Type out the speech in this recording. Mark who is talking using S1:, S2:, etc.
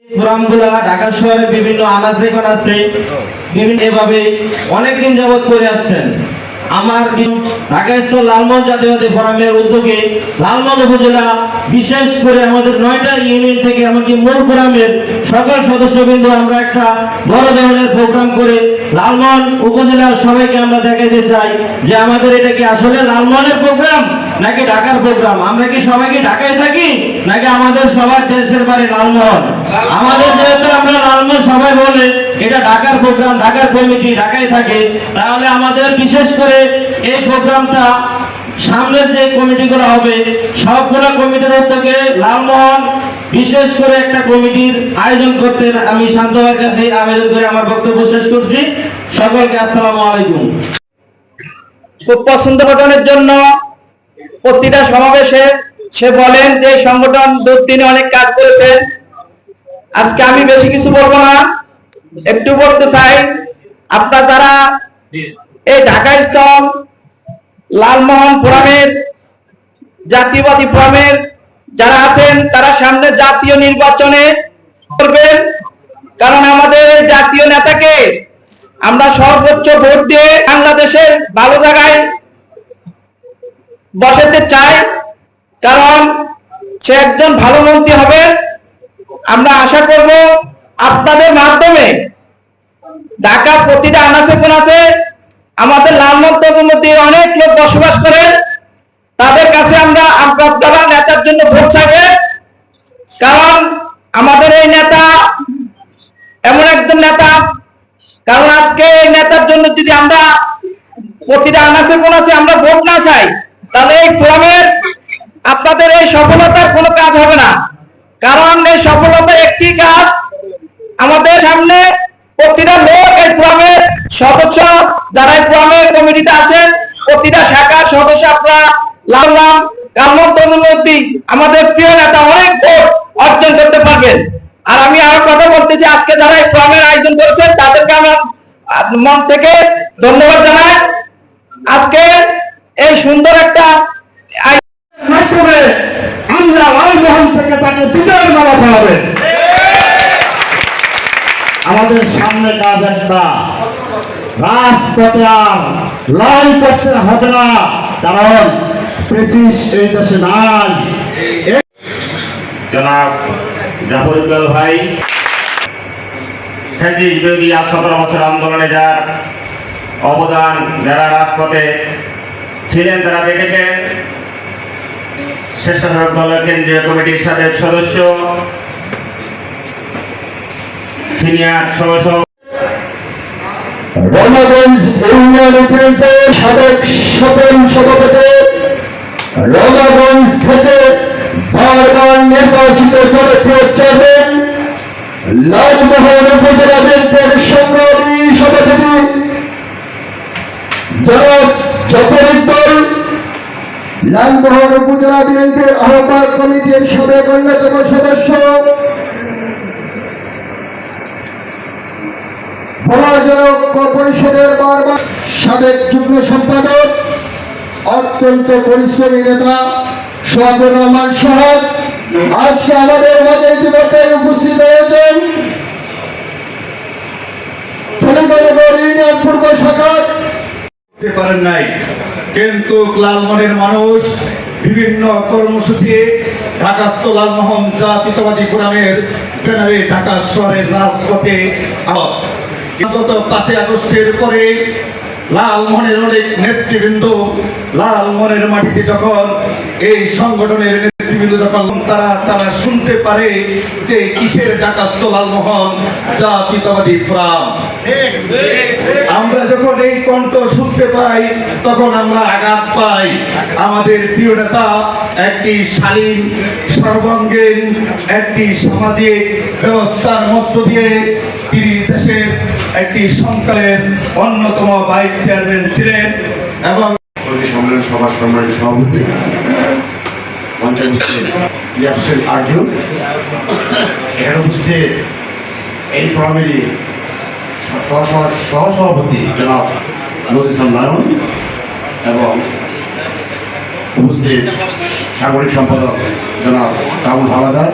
S1: ফোরামগুলা ঢাকা শহরে বিভিন্ন আনাচে কানাচে বিভিন্ন এভাবে অনেকদিন যাবৎ করে আসছেন। আমার ঢাকা স্থল লালমোহন জাতীয়তাবাদী ফোরামের উদ্যোগে লালমোহন উপজেলা বিশেষ করে আমাদের 9টা ইউনিয়ন থেকে এমনকি মূল ফোরামের সকল সদস্যবৃন্দ আমরা একটা বড় ধরনের প্রোগ্রাম করে লালমোহন উপজেলার সবাইকে আমরা দেখাতে চাই যে আমাদের এটা কি আসলে লালমোহনের প্রোগ্রাম নাকি ঢাকার প্রোগ্রাম। আমরা কি সবাই কি ঢাকায় থাকি নাকি আমাদের সবার দেশের বাড়ি লালমোহন। আমাদের যেহেতু আমরা লালমোহন সবাই বলে এটা ঢাকার প্রোগ্রাম, ঢাকার কমিটি ঢাকায় থাকে, তাহলে আমাদের বিশেষ করে এই প্রোগ্রামটা সামনের যে কমিটিগুলো হবে সবগুলো কমিটির উদ্যোগে লালমোহন বিশেষ করে একটা কমিটির আয়োজন করতে আমি শান্ত ভাইয়ের কাছে আবেদন করে আমার বক্তব্য শেষ করছি। সকলকে আসসালামু আলাইকুম।
S2: খুব পছন্দ গঠনের জন্য প্রতিটা সমাবেশে সে বলেন যে সংগঠন দুদিনে অনেক কাজ করেছেন। আজকে আমি বেশি কিছু বলবো না, একটু বলতে চাই আপনারা যারা এই ঢাকা স্থল লালমোহন ফোরামের জাতীয়বাদী ফোরামের যারা আছেন তারা সামনে জাতীয় নির্বাচনে করবেন, কারণ আমাদের জাতীয় নেতাকে আমরা সর্বোচ্চ ভোট দিয়ে বাংলাদেশের ভালো জায়গায় বসাতে চাই, কারণ সে একজন ভালো মন্ত্রী হবে। আমরা আশা করব আপনাদের মাধ্যমে ঢাকার প্রতিটা আনাচে কোনাচে আমাদের লালমোহন মধ্যে অনেক লোক বসবাস করেন, তাদের কাছে আপনারা নেতার জন্য ভোট চাইবেন, কারণ আমাদের এই নেতা এমন একজন নেতা, কারণ আজকে এই নেতার জন্য যদি আমরা প্রতিটা আনাচে কোনাচে আমরা ভোট না চাই তাহলে এই ফোরামের আপনাদের এই সফলতার কোনো কাজ হবে না। কারণ এই সফলতার একটি কাজ, আমাদের সামনে প্রতিটা লোক এই ফোরামের সদস্য যারা এই ফোরামের কমিটিতে আছেন প্রতিটা শাখার সদস্য আপনারা লালমোহন আমাদের প্রিয় নেতা অনেক ভোট অর্জন করতে পারবেন। আর আমি আরো কথা বলতেছি, আজকে যারা এই ফোরামের আয়োজন করেছেন তাদেরকে আমার মন থেকে ধন্যবাদ জানাই। আজকে এই সুন্দর একটা
S3: আমরা লালমোহন থেকে তাকে বিজয়ের মালা পড়াবে। আমাদের সামনে কাজ একটা, রাজপথে আর লড়াই করতে হবে না, কারণ ব্রিটিশ এই দেশে নাই।
S4: জনাব জাফর ইকবাল ভাই ফ্যাসিস্ট বিরোধী 17 বছর আন্দোলনে যার অবদান, যারা রাজপথে ছিলেন তারা দেখেছেন। স্বেচ্ছাসেবক দলের কেন্দ্রীয় কমিটির সাবেক সদস্য, সিনিয়র সদস্য,
S3: রমাগঞ্জ ইউনিয়ন পরিষদের সাবেক সভাপতি, রমাগঞ্জ থেকে বারবার নির্বাচিত জনপ্রিয় চেয়ারম্যান, লালমোহন উপজেলা বিএনপির সংগ্রামী সভাপতি জনাব জাফর ইকবাল, লালমোহন উপজেলা বিএনপির আহ্বায়ক কমিটির সাবেক অন্যতম সদস্য, পরিষদের বারবার সাবেক যুগ্ম সম্পাদক, অত্যন্ত পরিশ্রমী নেতা সোহাবুর রহমান সহ আজকে আমাদের মাঝে ইতিমধ্যে উপস্থিত হয়েছেন ধনীগণনগর ইউনিয়ন পূর্ব শাখার
S5: পারেন নাই, কিন্তু লালমোহনের মানুষ বিভিন্ন কর্মসূচি ঢাকাস্থ লালমোহন জাতীয়তাবাদী ফোরামের ব্যানারে ঢাকা শহরের রাজপথে অন্তত 5 আগস্টের পরে লালমোহনের অনেক নেতৃবৃন্দ লালমোহনের মাটিতে যখন এই সংগঠনের নেতৃবৃন্দ যখন তারা শুনতে পারে যে কিসের ঢাকাস্থ লালমোহন জাতীয়তাবাদী ফোরাম, আমরা যখন এই কণ্ঠ শুনতে পাই তখন আমরা আঘাত পাই। আমাদের প্রিয় নেতা একটি শালীন সর্বাঙ্গীন একটি সামাজিক ব্যবস্থার মধ্য দিয়ে তিনি দেশের একটি সরকারের অন্যতম ভাইস চেয়ারম্যান ছিলেন এবং
S6: সম্মেলন সভার সম্মানিত সভাপতি ইয়াসির আরজু, এখানে উপস্থিত এই ফোরামেরই সহসভাপতি জনাব নজরুল ইসলাম নারায়ণ এবং উপস্থিত সাংগঠনিক সম্পাদক জনাব কামরুল হাওলাদার।